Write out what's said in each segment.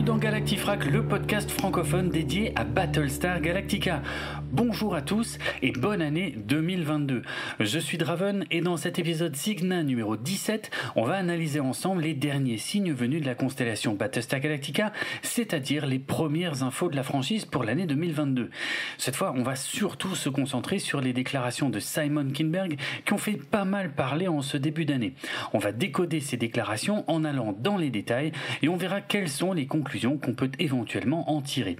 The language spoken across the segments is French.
Bienvenue dans Galactifrac, le podcast francophone dédié à Battlestar Galactica. Bonjour à tous et bonne année 2022. Je suis Draven et dans cet épisode Cygna numéro 17, on va analyser ensemble les derniers signes venus de la constellation Battlestar Galactica, c'est-à-dire les premières infos de la franchise pour l'année 2022. Cette fois, on va surtout se concentrer sur les déclarations de Simon Kinberg qui ont fait pas mal parler en ce début d'année. On va décoder ces déclarations en allant dans les détails et on verra quelles sont les conclusions qu'on peut éventuellement en tirer.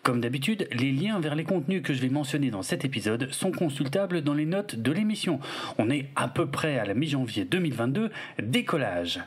Comme d'habitude, les liens vers les contenus que je vais mentionner dans cet épisode sont consultables dans les notes de l'émission. On est à peu près à la mi-janvier 2022, décollage.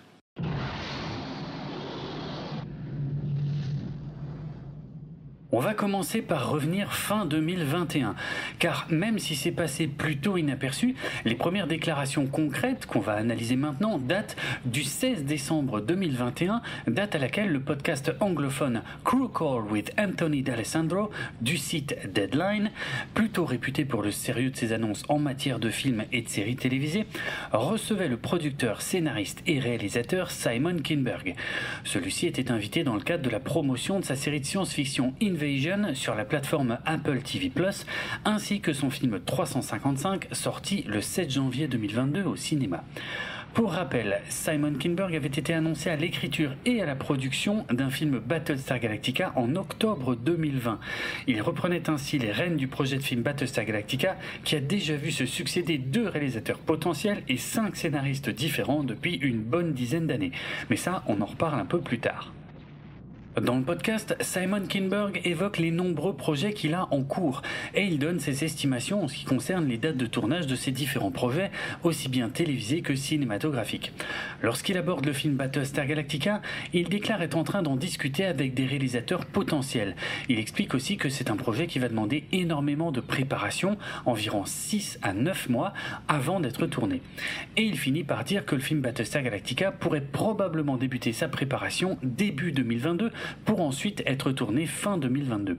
On va commencer par revenir fin 2021, car même si c'est passé plutôt inaperçu, les premières déclarations concrètes qu'on va analyser maintenant datent du 16 décembre 2021, date à laquelle le podcast anglophone Crew Call with Anthony D'Alessandro du site Deadline, plutôt réputé pour le sérieux de ses annonces en matière de films et de séries télévisées, recevait le producteur, scénariste et réalisateur Simon Kinberg. Celui-ci était invité dans le cadre de la promotion de sa série de science-fiction Invasion sur la plateforme Apple TV+, ainsi que son film 355 sorti le 7 janvier 2022 au cinéma. Pour rappel, Simon Kinberg avait été annoncé à l'écriture et à la production d'un film Battlestar Galactica en octobre 2020. Il reprenait ainsi les rênes du projet de film Battlestar Galactica qui a déjà vu se succéder 2 réalisateurs potentiels et 5 scénaristes différents depuis une bonne dizaine d'années. Mais ça, on en reparle un peu plus tard. Dans le podcast, Simon Kinberg évoque les nombreux projets qu'il a en cours et il donne ses estimations en ce qui concerne les dates de tournage de ces différents projets, aussi bien télévisés que cinématographiques. Lorsqu'il aborde le film Battlestar Galactica, il déclare être en train d'en discuter avec des réalisateurs potentiels. Il explique aussi que c'est un projet qui va demander énormément de préparation, environ 6 à 9 mois avant d'être tourné. Et il finit par dire que le film Battlestar Galactica pourrait probablement débuter sa préparation début 2022 pour ensuite être tourné fin 2022.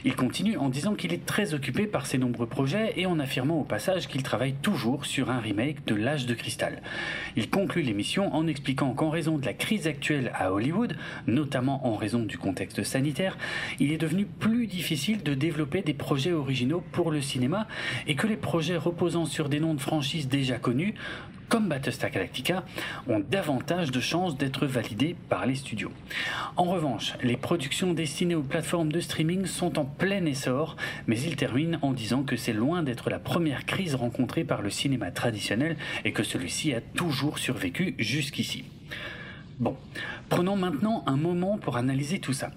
Il continue en disant qu'il est très occupé par ses nombreux projets et en affirmant au passage qu'il travaille toujours sur un remake de L'Âge de Cristal. Il conclut l'émission en expliquant qu'en raison de la crise actuelle à Hollywood, notamment en raison du contexte sanitaire, il est devenu plus difficile de développer des projets originaux pour le cinéma et que les projets reposant sur des noms de franchises déjà connus, comme Battlestar Galactica, ont davantage de chances d'être validés par les studios. En revanche, les productions destinées aux plateformes de streaming sont en plein essor, mais il termine en disant que c'est loin d'être la première crise rencontrée par le cinéma traditionnel et que celui-ci a toujours survécu jusqu'ici. Bon, prenons maintenant un moment pour analyser tout ça.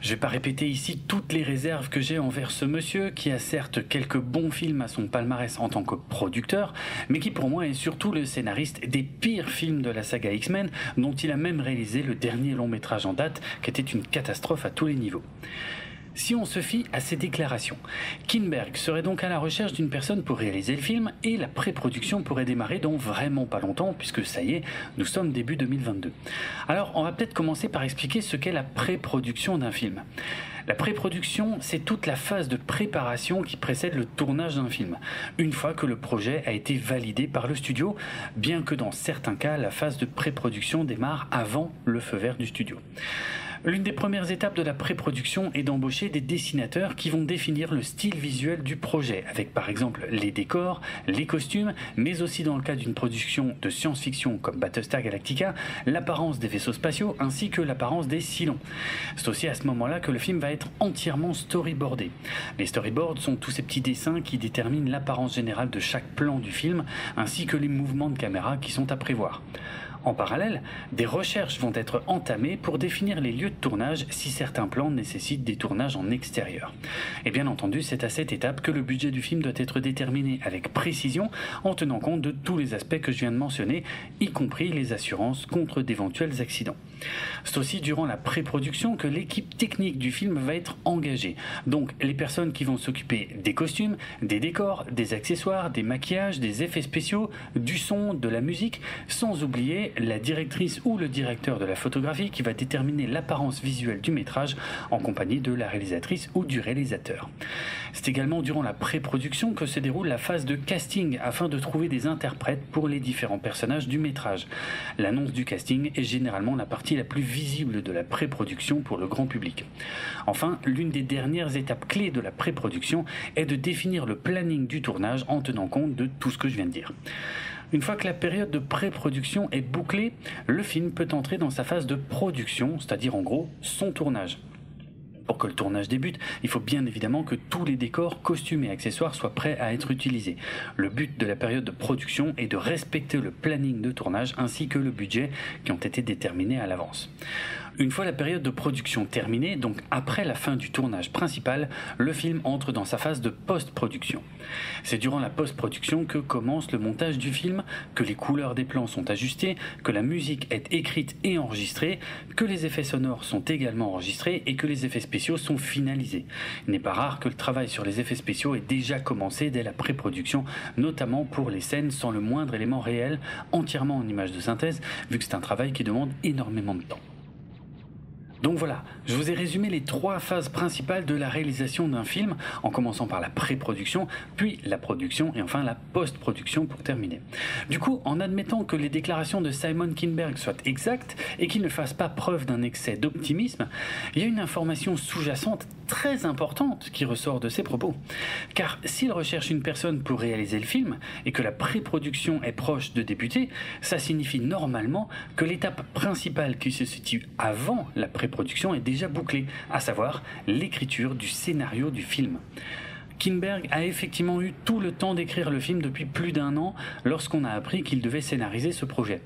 Je vais pas répéter ici toutes les réserves que j'ai envers ce monsieur qui a certes quelques bons films à son palmarès en tant que producteur, mais qui pour moi est surtout le scénariste des pires films de la saga X-Men, dont il a même réalisé le dernier long métrage en date, qui était une catastrophe à tous les niveaux. Si on se fie à ces déclarations, Kinberg serait donc à la recherche d'une personne pour réaliser le film et la pré-production pourrait démarrer dans vraiment pas longtemps puisque ça y est, nous sommes début 2022. Alors on va peut-être commencer par expliquer ce qu'est la pré-production d'un film. La pré-production, c'est toute la phase de préparation qui précède le tournage d'un film, une fois que le projet a été validé par le studio, bien que dans certains cas, la phase de pré-production démarre avant le feu vert du studio. L'une des premières étapes de la pré-production est d'embaucher des dessinateurs qui vont définir le style visuel du projet, avec par exemple les décors, les costumes, mais aussi dans le cas d'une production de science-fiction comme Battlestar Galactica, l'apparence des vaisseaux spatiaux ainsi que l'apparence des Cylons. C'est aussi à ce moment-là que le film va être entièrement storyboardé. Les storyboards sont tous ces petits dessins qui déterminent l'apparence générale de chaque plan du film, ainsi que les mouvements de caméra qui sont à prévoir. En parallèle, des recherches vont être entamées pour définir les lieux de tournage si certains plans nécessitent des tournages en extérieur. Et bien entendu, c'est à cette étape que le budget du film doit être déterminé avec précision en tenant compte de tous les aspects que je viens de mentionner, y compris les assurances contre d'éventuels accidents. C'est aussi durant la pré-production que l'équipe technique du film va être engagée. Donc les personnes qui vont s'occuper des costumes, des décors, des accessoires, des maquillages, des effets spéciaux, du son, de la musique, sans oublier la directrice ou le directeur de la photographie qui va déterminer l'apparence visuelle du métrage en compagnie de la réalisatrice ou du réalisateur. C'est également durant la pré-production que se déroule la phase de casting afin de trouver des interprètes pour les différents personnages du métrage. L'annonce du casting est généralement la partie la plus visible de la pré-production pour le grand public. Enfin, l'une des dernières étapes clés de la pré-production est de définir le planning du tournage en tenant compte de tout ce que je viens de dire. Une fois que la période de pré-production est bouclée, le film peut entrer dans sa phase de production, c'est-à-dire en gros son tournage. Pour que le tournage débute, il faut bien évidemment que tous les décors, costumes et accessoires soient prêts à être utilisés. Le but de la période de production est de respecter le planning de tournage ainsi que le budget qui ont été déterminés à l'avance. Une fois la période de production terminée, donc après la fin du tournage principal, le film entre dans sa phase de post-production. C'est durant la post-production que commence le montage du film, que les couleurs des plans sont ajustées, que la musique est écrite et enregistrée, que les effets sonores sont également enregistrés et que les effets spéciaux sont finalisés. Il n'est pas rare que le travail sur les effets spéciaux ait déjà commencé dès la pré-production, notamment pour les scènes sans le moindre élément réel, entièrement en images de synthèse, vu que c'est un travail qui demande énormément de temps. Donc voilà, je vous ai résumé les 3 phases principales de la réalisation d'un film, en commençant par la pré-production, puis la production et enfin la post-production pour terminer. Du coup, en admettant que les déclarations de Simon Kinberg soient exactes et qu'il ne fasse pas preuve d'un excès d'optimisme, il y a une information sous-jacente très importante qui ressort de ses propos. Car s'il recherche une personne pour réaliser le film et que la pré-production est proche de débuter, ça signifie normalement que l'étape principale qui se situe avant la pré-production est déjà bouclée, à savoir l'écriture du scénario du film. Kinberg a effectivement eu tout le temps d'écrire le film depuis plus d'1 an lorsqu'on a appris qu'il devait scénariser ce projet.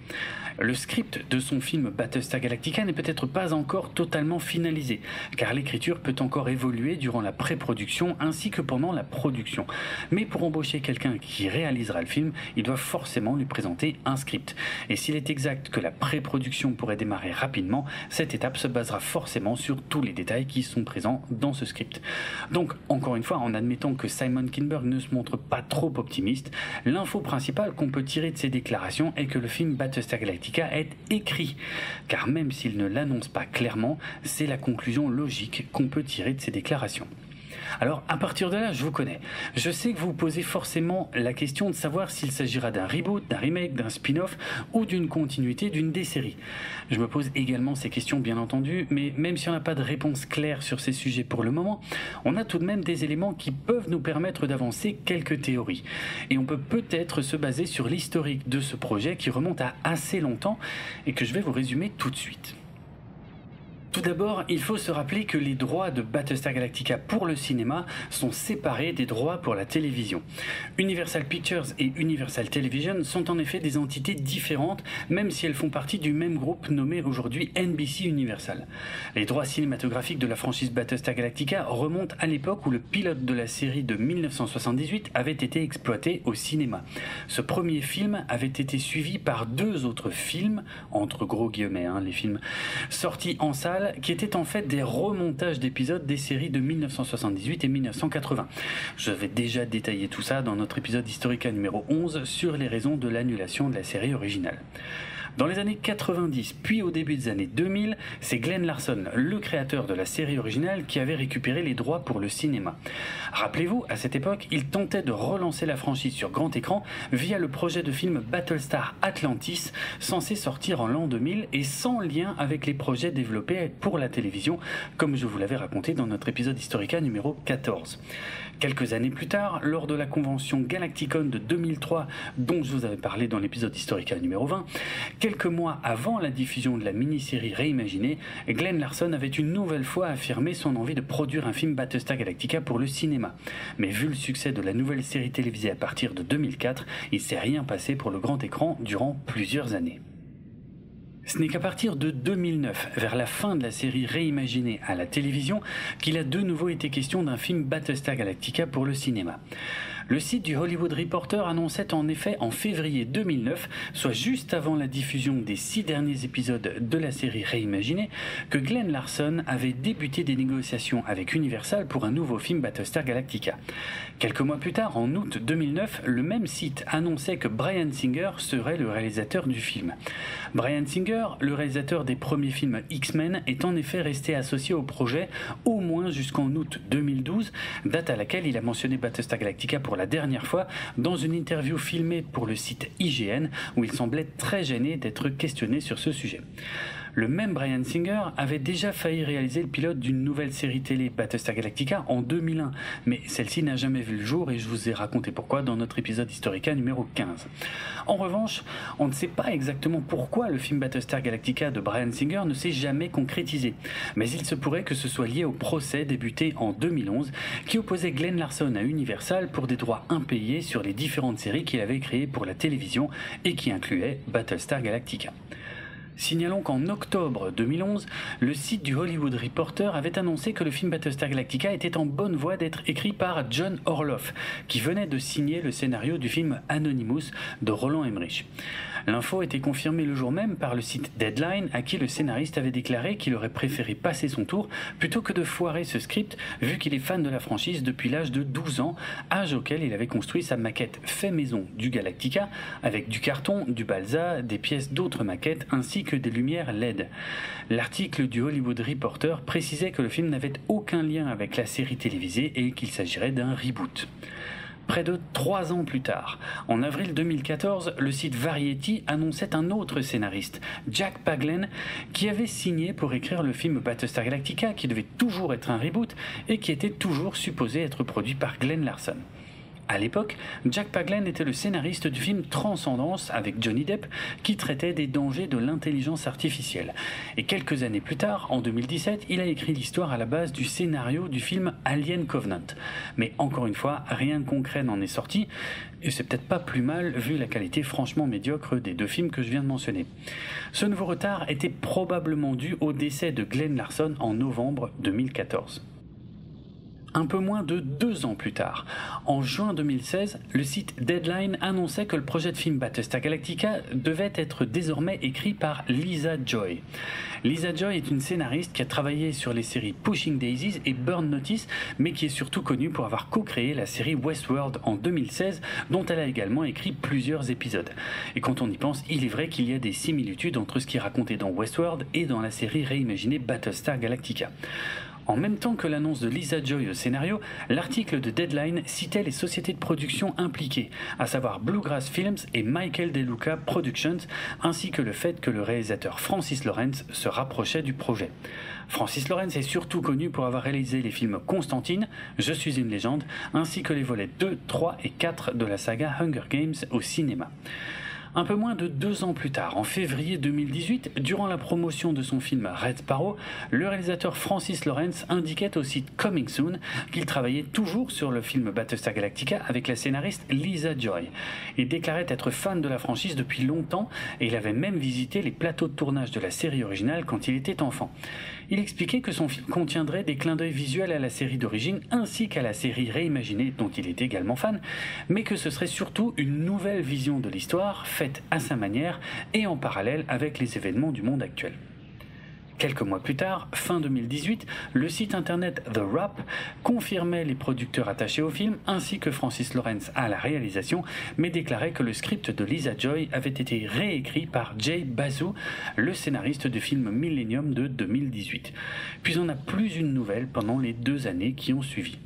Le script de son film Battlestar Galactica n'est peut-être pas encore totalement finalisé, car l'écriture peut encore évoluer durant la pré-production ainsi que pendant la production. Mais pour embaucher quelqu'un qui réalisera le film, il doit forcément lui présenter un script. Et s'il est exact que la pré-production pourrait démarrer rapidement, cette étape se basera forcément sur tous les détails qui sont présents dans ce script. Donc, encore une fois, en admettant que Simon Kinberg ne se montre pas trop optimiste, l'info principale qu'on peut tirer de ses déclarations est que le film Battlestar Galactica est écrit, car même s'il ne l'annonce pas clairement, c'est la conclusion logique qu'on peut tirer de ses déclarations. Alors, à partir de là, je vous connais. Je sais que vous vous posez forcément la question de savoir s'il s'agira d'un reboot, d'un remake, d'un spin-off ou d'une continuité d'une des séries. Je me pose également ces questions, bien entendu, mais même si on n'a pas de réponse claire sur ces sujets pour le moment, on a tout de même des éléments qui peuvent nous permettre d'avancer quelques théories. Et on peut peut-être se baser sur l'historique de ce projet qui remonte à assez longtemps et que je vais vous résumer tout de suite. Tout d'abord, il faut se rappeler que les droits de Battlestar Galactica pour le cinéma sont séparés des droits pour la télévision. Universal Pictures et Universal Television sont en effet des entités différentes, même si elles font partie du même groupe nommé aujourd'hui NBC Universal. Les droits cinématographiques de la franchise Battlestar Galactica remontent à l'époque où le pilote de la série de 1978 avait été exploité au cinéma. Ce premier film avait été suivi par 2 autres films, entre gros guillemets, les films, sortis en salle, qui étaient en fait des remontages d'épisodes des séries de 1978 et 1980. Je vais déjà détailler tout ça dans notre épisode Historica numéro 11 sur les raisons de l'annulation de la série originale. Dans les années 90, puis au début des années 2000, c'est Glenn Larson, le créateur de la série originale, qui avait récupéré les droits pour le cinéma. Rappelez-vous, à cette époque, il tentait de relancer la franchise sur grand écran via le projet de film Battlestar Atlantis, censé sortir en l'an 2000 et sans lien avec les projets développés pour la télévision, comme je vous l'avais raconté dans notre épisode Historica numéro 14. Quelques années plus tard, lors de la convention Galacticon de 2003, dont je vous avais parlé dans l'épisode Historica numéro 20, quelques mois avant la diffusion de la mini-série réimaginée, Glenn Larson avait une nouvelle fois affirmé son envie de produire un film Battlestar Galactica pour le cinéma. Mais vu le succès de la nouvelle série télévisée à partir de 2004, il ne s'est rien passé pour le grand écran durant plusieurs années. Ce n'est qu'à partir de 2009, vers la fin de la série réimaginée à la télévision, qu'il a de nouveau été question d'un film Battlestar Galactica pour le cinéma. Le site du Hollywood Reporter annonçait en effet en février 2009, soit juste avant la diffusion des 6 derniers épisodes de la série réimaginée, que Glenn Larson avait débuté des négociations avec Universal pour un nouveau film Battlestar Galactica. Quelques mois plus tard, en août 2009, le même site annonçait que Bryan Singer serait le réalisateur du film. Bryan Singer, le réalisateur des premiers films X-Men, est en effet resté associé au projet au moins jusqu'en août 2012, date à laquelle il a mentionné Battlestar Galactica pour la dernière fois dans une interview filmée pour le site IGN où il semblait très gêné d'être questionné sur ce sujet. Le même Bryan Singer avait déjà failli réaliser le pilote d'une nouvelle série télé Battlestar Galactica en 2001, mais celle-ci n'a jamais vu le jour et je vous ai raconté pourquoi dans notre épisode Historica numéro 15. En revanche, on ne sait pas exactement pourquoi le film Battlestar Galactica de Bryan Singer ne s'est jamais concrétisé, mais il se pourrait que ce soit lié au procès débuté en 2011 qui opposait Glenn Larson à Universal pour des droits impayés sur les différentes séries qu'il avait créées pour la télévision et qui incluaient Battlestar Galactica. Signalons qu'en octobre 2011, le site du Hollywood Reporter avait annoncé que le film Battlestar Galactica était en bonne voie d'être écrit par John Orloff, qui venait de signer le scénario du film Anonymous de Roland Emmerich. L'info était confirmée le jour même par le site Deadline, à qui le scénariste avait déclaré qu'il aurait préféré passer son tour plutôt que de foirer ce script, vu qu'il est fan de la franchise depuis l'âge de 12 ans, âge auquel il avait construit sa maquette fait maison du Galactica, avec du carton, du balsa, des pièces d'autres maquettes, ainsi que des lumières LED. L'article du Hollywood Reporter précisait que le film n'avait aucun lien avec la série télévisée et qu'il s'agirait d'un reboot. Près de 3 ans plus tard, en avril 2014, le site Variety annonçait un autre scénariste, Jack Paglen, qui avait signé pour écrire le film Battlestar Galactica, qui devait toujours être un reboot et qui était toujours supposé être produit par Glenn Larson. À l'époque, Jack Paglen était le scénariste du film Transcendence avec Johnny Depp qui traitait des dangers de l'intelligence artificielle. Et quelques années plus tard, en 2017, il a écrit l'histoire à la base du scénario du film Alien Covenant. Mais encore une fois, rien de concret n'en est sorti, et c'est peut-être pas plus mal vu la qualité franchement médiocre des 2 films que je viens de mentionner. Ce nouveau retard était probablement dû au décès de Glenn Larson en novembre 2014. Un peu moins de 2 ans plus tard, en juin 2016, le site Deadline annonçait que le projet de film Battlestar Galactica devait être désormais écrit par Lisa Joy. Lisa Joy est une scénariste qui a travaillé sur les séries Pushing Daisies et Burn Notice, mais qui est surtout connue pour avoir co-créé la série Westworld en 2016, dont elle a également écrit plusieurs épisodes. Et quand on y pense, il est vrai qu'il y a des similitudes entre ce qui est raconté dans Westworld et dans la série réimaginée Battlestar Galactica. En même temps que l'annonce de Lisa Joy au scénario, l'article de Deadline citait les sociétés de production impliquées, à savoir Bluegrass Films et Michael DeLuca Productions, ainsi que le fait que le réalisateur Francis Lawrence se rapprochait du projet. Francis Lawrence est surtout connu pour avoir réalisé les films Constantine, Je suis une légende, ainsi que les volets 2, 3 et 4 de la saga Hunger Games au cinéma. Un peu moins de 2 ans plus tard, en février 2018, durant la promotion de son film Red Sparrow, le réalisateur Francis Lawrence indiquait au site Coming Soon qu'il travaillait toujours sur le film Battlestar Galactica avec la scénariste Lisa Joy. Il déclarait être fan de la franchise depuis longtemps et il avait même visité les plateaux de tournage de la série originale quand il était enfant. Il expliquait que son film contiendrait des clins d'œil visuels à la série d'origine ainsi qu'à la série réimaginée dont il était également fan, mais que ce serait surtout une nouvelle vision de l'histoire faite à sa manière et en parallèle avec les événements du monde actuel. Quelques mois plus tard, fin 2018, le site internet The Wrap confirmait les producteurs attachés au film ainsi que Francis Lawrence à la réalisation, mais déclarait que le script de Lisa Joy avait été réécrit par Jay Bazou, le scénariste du film Millennium de 2018. Puis on n'a plus une nouvelle pendant les 2 années qui ont suivi.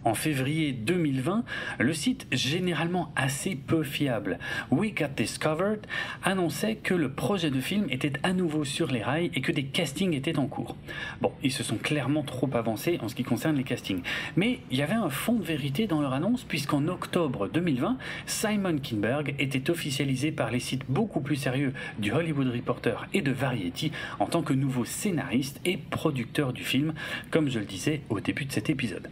En février 2020, le site généralement assez peu fiable We Got Discovered annonçait que le projet de film était à nouveau sur les rails et que des castings étaient en cours. Bon, ils se sont clairement trop avancés en ce qui concerne les castings. Mais il y avait un fond de vérité dans leur annonce puisqu'en octobre 2020, Simon Kinberg était officialisé par les sites beaucoup plus sérieux du Hollywood Reporter et de Variety en tant que nouveau scénariste et producteur du film, comme je le disais au début de cet épisode.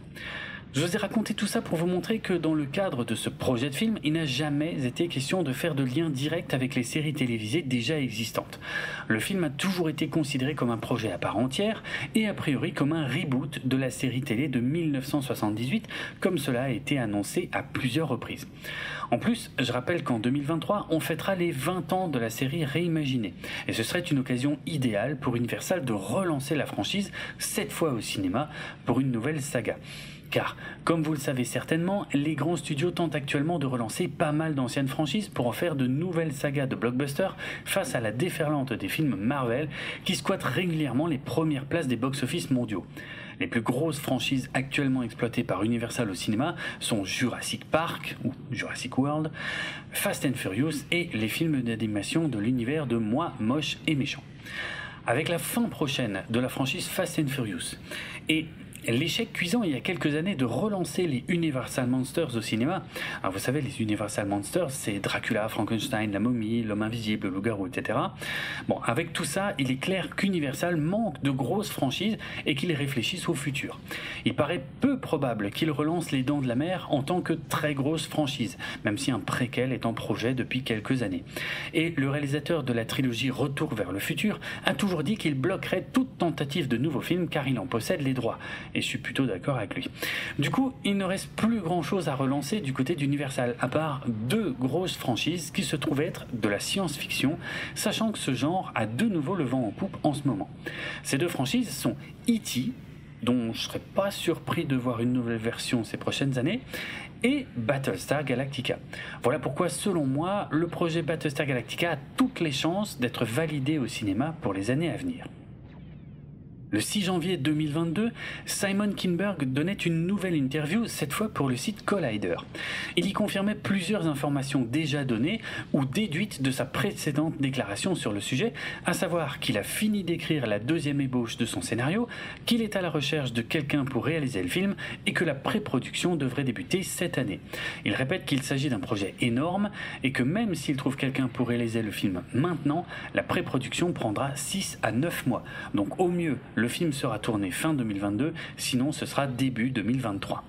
Je vous ai raconté tout ça pour vous montrer que dans le cadre de ce projet de film, il n'a jamais été question de faire de lien direct avec les séries télévisées déjà existantes. Le film a toujours été considéré comme un projet à part entière et a priori comme un reboot de la série télé de 1978, comme cela a été annoncé à plusieurs reprises. En plus, je rappelle qu'en 2023, on fêtera les 20 ans de la série réimaginée. Et ce serait une occasion idéale pour Universal de relancer la franchise, cette fois au cinéma, pour une nouvelle saga. Car, comme vous le savez certainement, les grands studios tentent actuellement de relancer pas mal d'anciennes franchises pour en faire de nouvelles sagas de blockbusters face à la déferlante des films Marvel qui squattent régulièrement les premières places des box-office mondiaux. Les plus grosses franchises actuellement exploitées par Universal au cinéma sont Jurassic Park ou Jurassic World, Fast and Furious et les films d'animation de l'univers de Moi, Moche et Méchant. Avec la fin prochaine de la franchise Fast and Furious et l'échec cuisant il y a quelques années de relancer les Universal Monsters au cinéma. Alors vous savez, les Universal Monsters, c'est Dracula, Frankenstein, la momie, l'homme invisible, le loup-garou, etc. Bon, avec tout ça, il est clair qu'Universal manque de grosses franchises et qu'il réfléchisse au futur. Il paraît peu probable qu'il relance les Dents de la Mer en tant que très grosse franchise, même si un préquel est en projet depuis quelques années. Et le réalisateur de la trilogie Retour vers le futur a toujours dit qu'il bloquerait toute tentative de nouveau film car il en possède les droits. Et je suis plutôt d'accord avec lui. Du coup, il ne reste plus grand chose à relancer du côté d'Universal, à part deux grosses franchises qui se trouvent être de la science-fiction, sachant que ce genre a de nouveau le vent en poupe en ce moment. Ces deux franchises sont E.T., dont je ne serais pas surpris de voir une nouvelle version ces prochaines années, et Battlestar Galactica. Voilà pourquoi, selon moi, le projet Battlestar Galactica a toutes les chances d'être validé au cinéma pour les années à venir. Le 6 janvier 2022, Simon Kinberg donnait une nouvelle interview, cette fois pour le site Collider. Il y confirmait plusieurs informations déjà données ou déduites de sa précédente déclaration sur le sujet, à savoir qu'il a fini d'écrire la deuxième ébauche de son scénario, qu'il est à la recherche de quelqu'un pour réaliser le film et que la pré-production devrait débuter cette année. Il répète qu'il s'agit d'un projet énorme et que même s'il trouve quelqu'un pour réaliser le film maintenant, la pré-production prendra 6 à 9 mois. Donc au mieux, le film sera tourné fin 2022, sinon ce sera début 2023.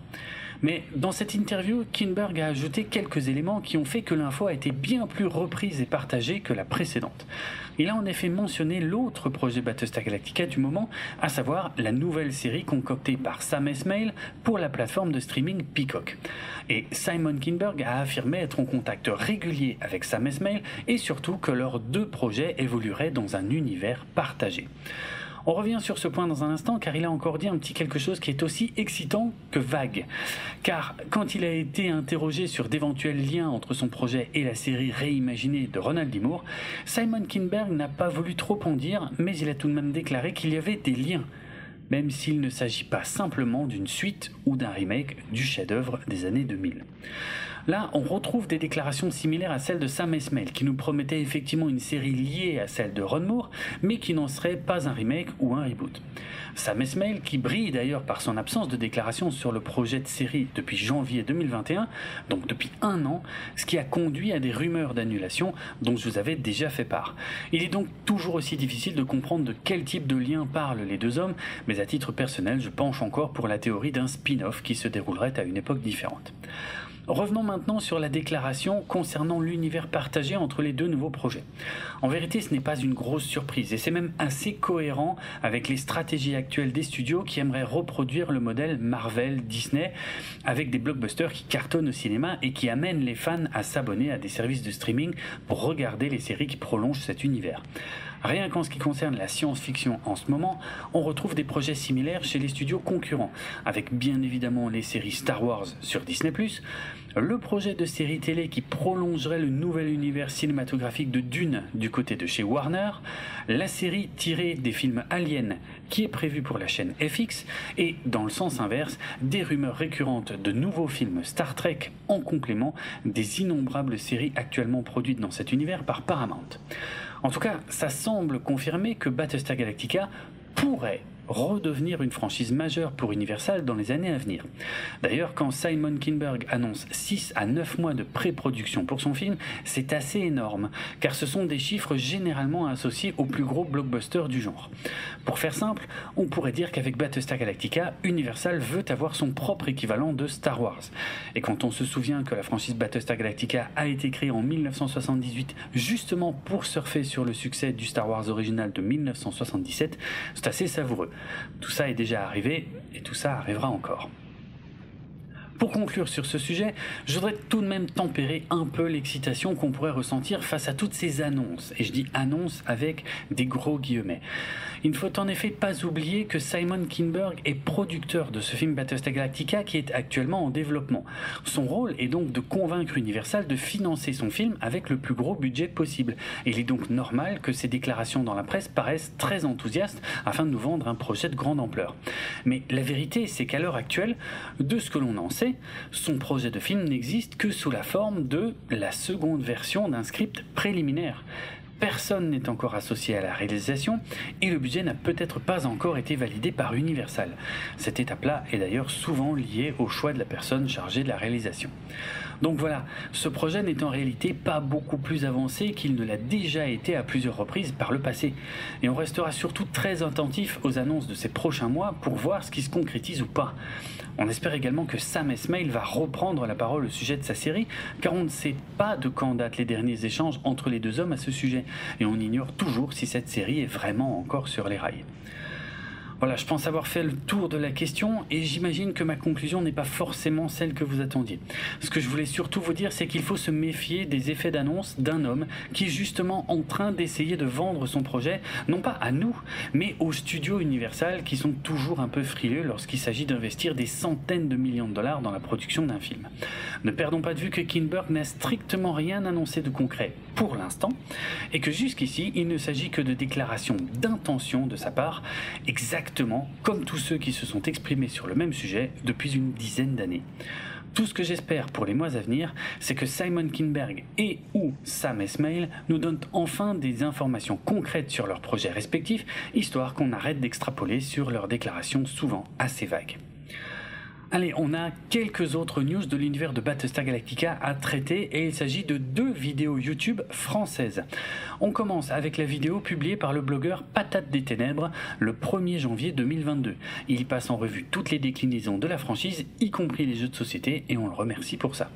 Mais dans cette interview, Kinberg a ajouté quelques éléments qui ont fait que l'info a été bien plus reprise et partagée que la précédente. Il a en effet mentionné l'autre projet Battlestar Galactica du moment, à savoir la nouvelle série concoctée par Sam Esmail pour la plateforme de streaming Peacock. Et Simon Kinberg a affirmé être en contact régulier avec Sam Esmail et surtout que leurs deux projets évolueraient dans un univers partagé. On revient sur ce point dans un instant car il a encore dit un petit quelque chose qui est aussi excitant que vague. Car quand il a été interrogé sur d'éventuels liens entre son projet et la série réimaginée de Ronald D. Moore, Simon Kinberg n'a pas voulu trop en dire, mais il a tout de même déclaré qu'il y avait des liens, même s'il ne s'agit pas simplement d'une suite ou d'un remake du chef-d'œuvre des années 2000. Là, on retrouve des déclarations similaires à celles de Sam Esmail, qui nous promettait effectivement une série liée à celle de Ron Moore, mais qui n'en serait pas un remake ou un reboot. Sam Esmail, qui brille d'ailleurs par son absence de déclaration sur le projet de série depuis janvier 2021, donc depuis un an, ce qui a conduit à des rumeurs d'annulation dont je vous avais déjà fait part. Il est donc toujours aussi difficile de comprendre de quel type de lien parlent les deux hommes, mais à titre personnel, je penche encore pour la théorie d'un spin-off qui se déroulerait à une époque différente. Revenons maintenant sur la déclaration concernant l'univers partagé entre les deux nouveaux projets. En vérité, ce n'est pas une grosse surprise et c'est même assez cohérent avec les stratégies actuelles des studios qui aimeraient reproduire le modèle Marvel-Disney avec des blockbusters qui cartonnent au cinéma et qui amènent les fans à s'abonner à des services de streaming pour regarder les séries qui prolongent cet univers. Rien qu'en ce qui concerne la science-fiction en ce moment, on retrouve des projets similaires chez les studios concurrents, avec bien évidemment les séries Star Wars sur Disney+, le projet de série télé qui prolongerait le nouvel univers cinématographique de Dune du côté de chez Warner, la série tirée des films Alien qui est prévue pour la chaîne FX, et dans le sens inverse, des rumeurs récurrentes de nouveaux films Star Trek en complément des innombrables séries actuellement produites dans cet univers par Paramount. En tout cas, ça semble confirmer que Battlestar Galactica pourrait redevenir une franchise majeure pour Universal dans les années à venir. D'ailleurs, quand Simon Kinberg annonce 6 à 9 mois de pré-production pour son film, c'est assez énorme, car ce sont des chiffres généralement associés aux plus gros blockbusters du genre. Pour faire simple, on pourrait dire qu'avec Battlestar Galactica, Universal veut avoir son propre équivalent de Star Wars. Et quand on se souvient que la franchise Battlestar Galactica a été créée en 1978 justement pour surfer sur le succès du Star Wars original de 1977, c'est assez savoureux. Tout ça est déjà arrivé et tout ça arrivera encore. Pour conclure sur ce sujet, je voudrais tout de même tempérer un peu l'excitation qu'on pourrait ressentir face à toutes ces annonces. Et je dis annonces avec des gros guillemets. Il ne faut en effet pas oublier que Simon Kinberg est producteur de ce film Battlestar Galactica qui est actuellement en développement. Son rôle est donc de convaincre Universal de financer son film avec le plus gros budget possible. Il est donc normal que ses déclarations dans la presse paraissent très enthousiastes afin de nous vendre un projet de grande ampleur. Mais la vérité, c'est qu'à l'heure actuelle, de ce que l'on en sait, son projet de film n'existe que sous la forme de la seconde version d'un script préliminaire. Personne n'est encore associé à la réalisation et le budget n'a peut-être pas encore été validé par Universal. Cette étape-là est d'ailleurs souvent liée au choix de la personne chargée de la réalisation. Donc voilà, ce projet n'est en réalité pas beaucoup plus avancé qu'il ne l'a déjà été à plusieurs reprises par le passé. Et on restera surtout très attentif aux annonces de ces prochains mois pour voir ce qui se concrétise ou pas. On espère également que Sam Esmail va reprendre la parole au sujet de sa série, car on ne sait pas de quand datent les derniers échanges entre les deux hommes à ce sujet, et on ignore toujours si cette série est vraiment encore sur les rails. Voilà, je pense avoir fait le tour de la question et j'imagine que ma conclusion n'est pas forcément celle que vous attendiez. Ce que je voulais surtout vous dire, c'est qu'il faut se méfier des effets d'annonce d'un homme qui est justement en train d'essayer de vendre son projet, non pas à nous, mais aux studios Universal qui sont toujours un peu frileux lorsqu'il s'agit d'investir des centaines de millions de dollars dans la production d'un film. Ne perdons pas de vue que Kinberg n'a strictement rien annoncé de concret pour l'instant et que jusqu'ici, il ne s'agit que de déclarations d'intention de sa part, exactement comme tous ceux qui se sont exprimés sur le même sujet depuis une dizaine d'années. Tout ce que j'espère pour les mois à venir, c'est que Simon Kinberg et ou Sam Esmail nous donnent enfin des informations concrètes sur leurs projets respectifs, histoire qu'on arrête d'extrapoler sur leurs déclarations souvent assez vagues. Allez, on a quelques autres news de l'univers de Battlestar Galactica à traiter et il s'agit de 2 vidéos YouTube françaises. On commence avec la vidéo publiée par le blogueur Patate des Ténèbres le 1er janvier 2022. Il y passe en revue toutes les déclinaisons de la franchise, y compris les jeux de société, et on le remercie pour ça.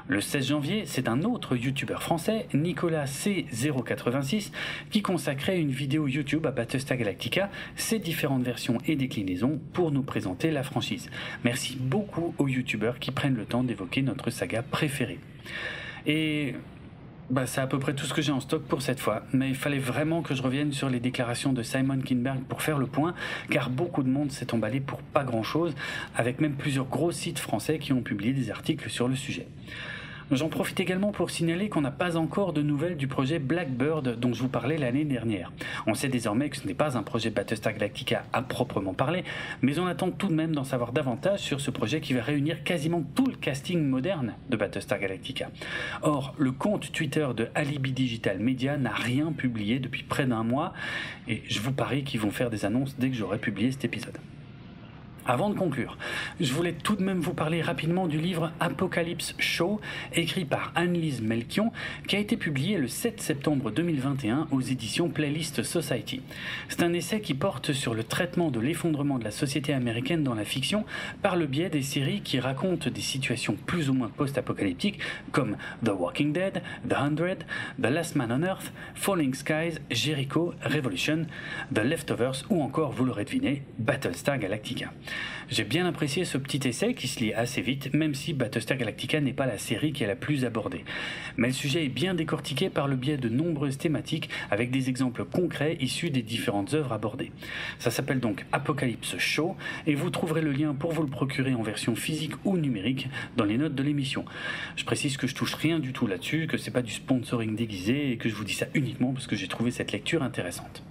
Le 16 janvier, c'est un autre youtubeur français, Nicolas C086, qui consacrait une vidéo YouTube à Battlestar Galactica, ses différentes versions et déclinaisons pour nous présenter la franchise. Merci beaucoup aux youtubeurs qui prennent le temps d'évoquer notre saga préférée. Et c'est à peu près tout ce que j'ai en stock pour cette fois, mais il fallait vraiment que je revienne sur les déclarations de Simon Kinberg pour faire le point, car beaucoup de monde s'est emballé pour pas grand chose, avec même plusieurs gros sites français qui ont publié des articles sur le sujet. J'en profite également pour signaler qu'on n'a pas encore de nouvelles du projet Blackbird dont je vous parlais l'année dernière. On sait désormais que ce n'est pas un projet Battlestar Galactica à proprement parler, mais on attend tout de même d'en savoir davantage sur ce projet qui va réunir quasiment tout le casting moderne de Battlestar Galactica. Or, le compte Twitter de Alibi Digital Media n'a rien publié depuis près d'un mois, et je vous parie qu'ils vont faire des annonces dès que j'aurai publié cet épisode. Avant de conclure, je voulais tout de même vous parler rapidement du livre Apocalypse Show, écrit par Annelise Melchion, qui a été publié le 7 septembre 2021 aux éditions Playlist Society. C'est un essai qui porte sur le traitement de l'effondrement de la société américaine dans la fiction par le biais des séries qui racontent des situations plus ou moins post-apocalyptiques comme The Walking Dead, The 100, The Last Man on Earth, Falling Skies, Jericho, Revolution, The Leftovers ou encore, vous l'aurez deviné, Battlestar Galactica. J'ai bien apprécié ce petit essai qui se lit assez vite, même si Battlestar Galactica n'est pas la série qui est la plus abordée. Mais le sujet est bien décortiqué par le biais de nombreuses thématiques avec des exemples concrets issus des différentes œuvres abordées. Ça s'appelle donc Apocalypse Show et vous trouverez le lien pour vous le procurer en version physique ou numérique dans les notes de l'émission. Je précise que je touche rien du tout là-dessus, que c'est pas du sponsoring déguisé et que je vous dis ça uniquement parce que j'ai trouvé cette lecture intéressante.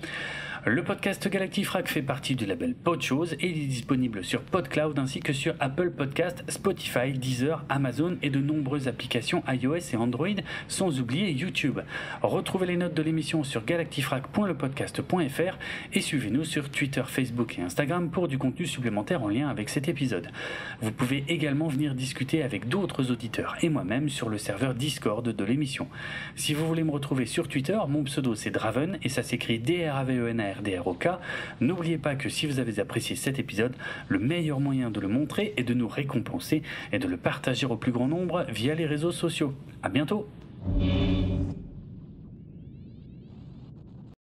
Le podcast Galactifrac fait partie du label Podchose et il est disponible sur PodCloud ainsi que sur Apple Podcast, Spotify, Deezer, Amazon et de nombreuses applications iOS et Android, sans oublier YouTube. Retrouvez les notes de l'émission sur galactifrac.lepodcast.fr et suivez-nous sur Twitter, Facebook et Instagram pour du contenu supplémentaire en lien avec cet épisode. Vous pouvez également venir discuter avec d'autres auditeurs et moi-même sur le serveur Discord de l'émission. Si vous voulez me retrouver sur Twitter, mon pseudo c'est Draven et ça s'écrit DRAVENARDROK. N'oubliez pas que si vous avez apprécié cet épisode, le meilleur moyen de le montrer et de nous récompenser est de le partager au plus grand nombre via les réseaux sociaux. À bientôt!